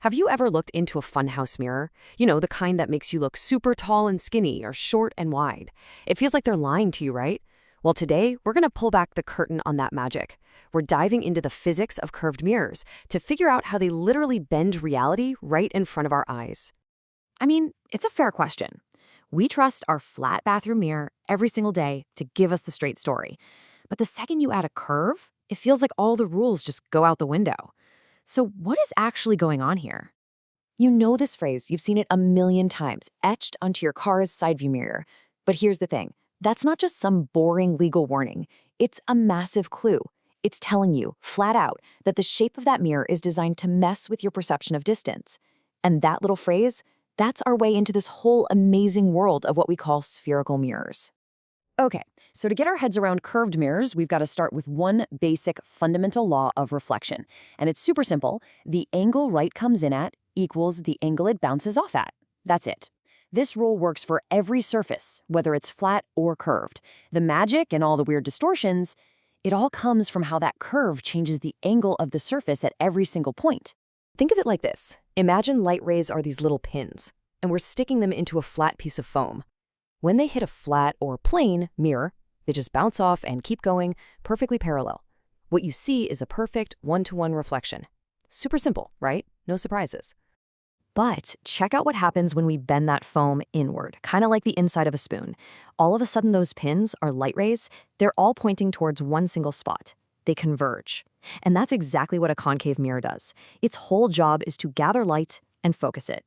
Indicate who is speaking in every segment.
Speaker 1: Have you ever looked into a funhouse mirror? You know, the kind that makes you look super tall and skinny or short and wide. It feels like they're lying to you, right? Well, today, we're going to pull back the curtain on that magic. We're diving into the physics of curved mirrors to figure out how they literally bend reality right in front of our eyes. I mean, it's a fair question. We trust our flat bathroom mirror every single day to give us the straight story. But the second you add a curve, it feels like all the rules just go out the window. So what is actually going on here? You know this phrase, you've seen it a million times, etched onto your car's side view mirror. But here's the thing, that's not just some boring legal warning. It's a massive clue. It's telling you, flat out, that the shape of that mirror is designed to mess with your perception of distance. And that little phrase, that's our way into this whole amazing world of what we call spherical mirrors. Okay, so to get our heads around curved mirrors, we've got to start with one basic fundamental law of reflection. And it's super simple. The angle light comes in at equals the angle it bounces off at. That's it. This rule works for every surface, whether it's flat or curved. The magic and all the weird distortions, it all comes from how that curve changes the angle of the surface at every single point. Think of it like this. Imagine light rays are these little pins, and we're sticking them into a flat piece of foam. When they hit a flat or plane mirror, they just bounce off and keep going perfectly parallel. What you see is a perfect one-to-one reflection. Super simple, right? No surprises. But check out what happens when we bend that foam inward, kind of like the inside of a spoon. All of a sudden, those pins are light rays. They're all pointing towards one single spot. They converge. And that's exactly what a concave mirror does. Its whole job is to gather light and focus it.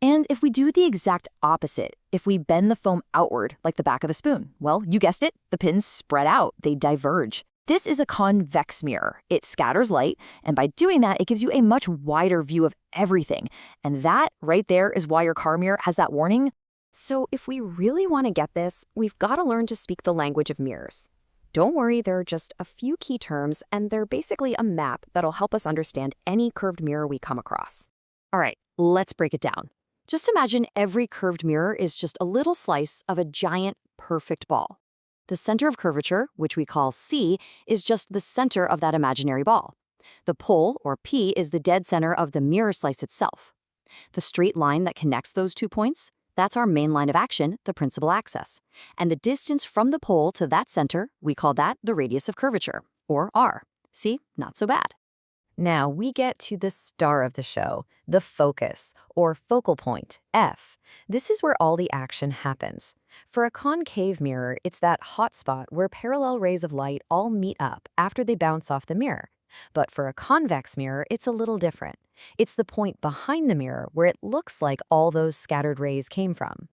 Speaker 1: And if we do the exact opposite, if we bend the foam outward like the back of the spoon, well, you guessed it, the pins spread out, they diverge. This is a convex mirror. It scatters light, and by doing that, it gives you a much wider view of everything. And that right there is why your car mirror has that warning. So if we really want to get this, we've got to learn to speak the language of mirrors. Don't worry, there are just a few key terms, and they're basically a map that'll help us understand any curved mirror we come across. All right, let's break it down. Just imagine every curved mirror is just a little slice of a giant, perfect ball. The center of curvature, which we call C, is just the center of that imaginary ball. The pole, or P, is the dead center of the mirror slice itself. The straight line that connects those 2 points, that's our main line of action, the principal axis. And the distance from the pole to that center, we call that the radius of curvature, or R. See, not so bad. Now we get to the star of the show, the focus, or focal point, F. This is where all the action happens. For a concave mirror, it's that hot spot where parallel rays of light all meet up after they bounce off the mirror. But for a convex mirror, it's a little different. It's the point behind the mirror where it looks like all those scattered rays came from.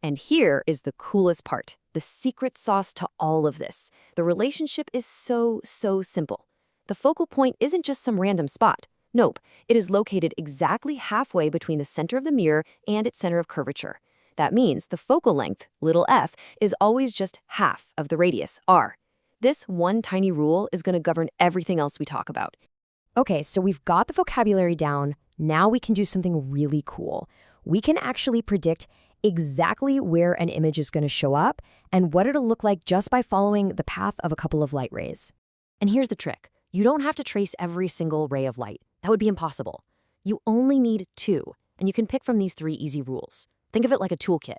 Speaker 1: And here is the coolest part, the secret sauce to all of this. The relationship is so simple. The focal point isn't just some random spot. Nope, it is located exactly halfway between the center of the mirror and its center of curvature. That means the focal length, little f, is always just half of the radius, r. This one tiny rule is going to govern everything else we talk about. Okay, so we've got the vocabulary down. Now we can do something really cool. We can actually predict exactly where an image is going to show up and what it'll look like just by following the path of a couple of light rays. And here's the trick. You don't have to trace every single ray of light. That would be impossible. You only need 2, and you can pick from these 3 easy rules. Think of it like a toolkit.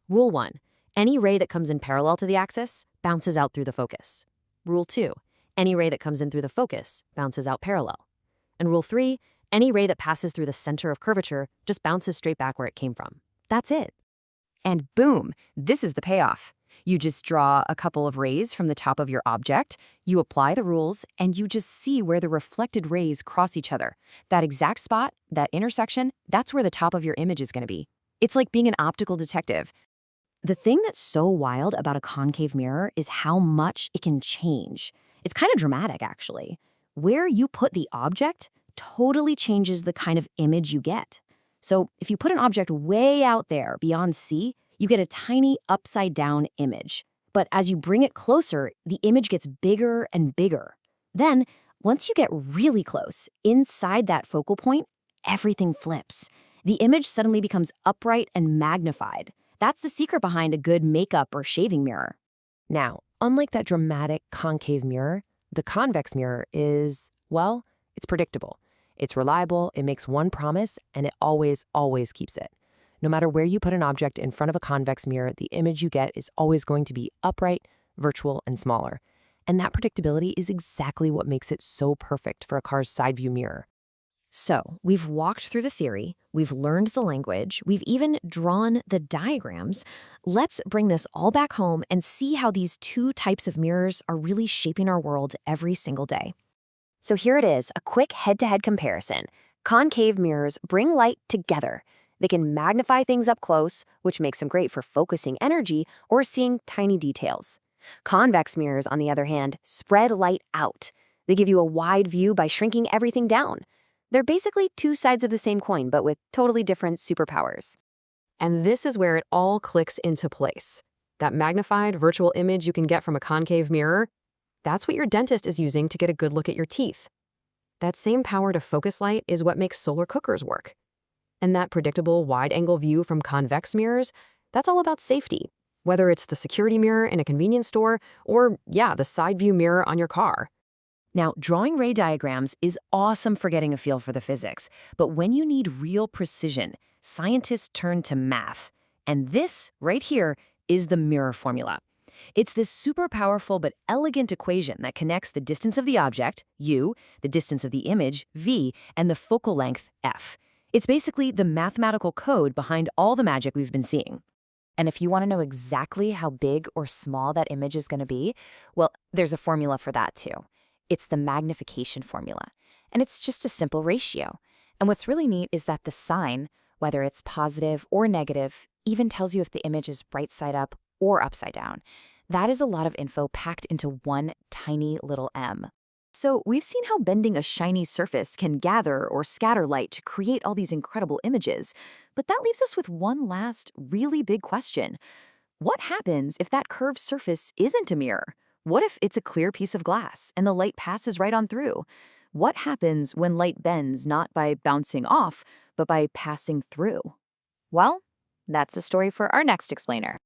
Speaker 1: Rule 1, any ray that comes in parallel to the axis bounces out through the focus. Rule 2, any ray that comes in through the focus bounces out parallel. And rule 3, any ray that passes through the center of curvature just bounces straight back where it came from. That's it. And boom, this is the payoff. You just draw a couple of rays from the top of your object, you apply the rules, and you just see where the reflected rays cross each other. That exact spot, that intersection, that's where the top of your image is going to be. It's like being an optical detective. The thing that's so wild about a concave mirror is how much it can change. It's kind of dramatic, actually. Where you put the object totally changes the kind of image you get. So if you put an object way out there beyond C, you get a tiny upside-down image. But as you bring it closer, the image gets bigger and bigger. Then, once you get really close, inside that focal point, everything flips. The image suddenly becomes upright and magnified. That's the secret behind a good makeup or shaving mirror. Now, unlike that dramatic concave mirror, the convex mirror is, well, it's predictable. It's reliable, it makes one promise, and it always, always keeps it. No matter where you put an object in front of a convex mirror, the image you get is always going to be upright, virtual, and smaller. And that predictability is exactly what makes it so perfect for a car's side view mirror. So, we've walked through the theory, we've learned the language, we've even drawn the diagrams. Let's bring this all back home and see how these two types of mirrors are really shaping our world every single day. So here it is, a quick head-to-head comparison. Concave mirrors bring light together. They can magnify things up close, which makes them great for focusing energy or seeing tiny details. Convex mirrors, on the other hand, spread light out. They give you a wide view by shrinking everything down. They're basically two sides of the same coin, but with totally different superpowers. And this is where it all clicks into place. That magnified virtual image you can get from a concave mirror, that's what your dentist is using to get a good look at your teeth. That same power to focus light is what makes solar cookers work. And that predictable wide-angle view from convex mirrors, that's all about safety. Whether it's the security mirror in a convenience store or, the side view mirror on your car. Now, drawing ray diagrams is awesome for getting a feel for the physics, but when you need real precision, scientists turn to math. And this, right here, is the mirror formula. It's this super powerful but elegant equation that connects the distance of the object, u, the distance of the image, v, and the focal length, f. It's basically the mathematical code behind all the magic we've been seeing. And if you want to know exactly how big or small that image is going to be, well, there's a formula for that too. It's the magnification formula, and it's just a simple ratio. And what's really neat is that the sign, whether it's positive or negative, even tells you if the image is right side up or upside down. That is a lot of info packed into one tiny little m. So we've seen how bending a shiny surface can gather or scatter light to create all these incredible images, but that leaves us with one last really big question. What happens if that curved surface isn't a mirror? What if it's a clear piece of glass and the light passes right on through? What happens when light bends not by bouncing off, but by passing through? Well, that's a story for our next explainer.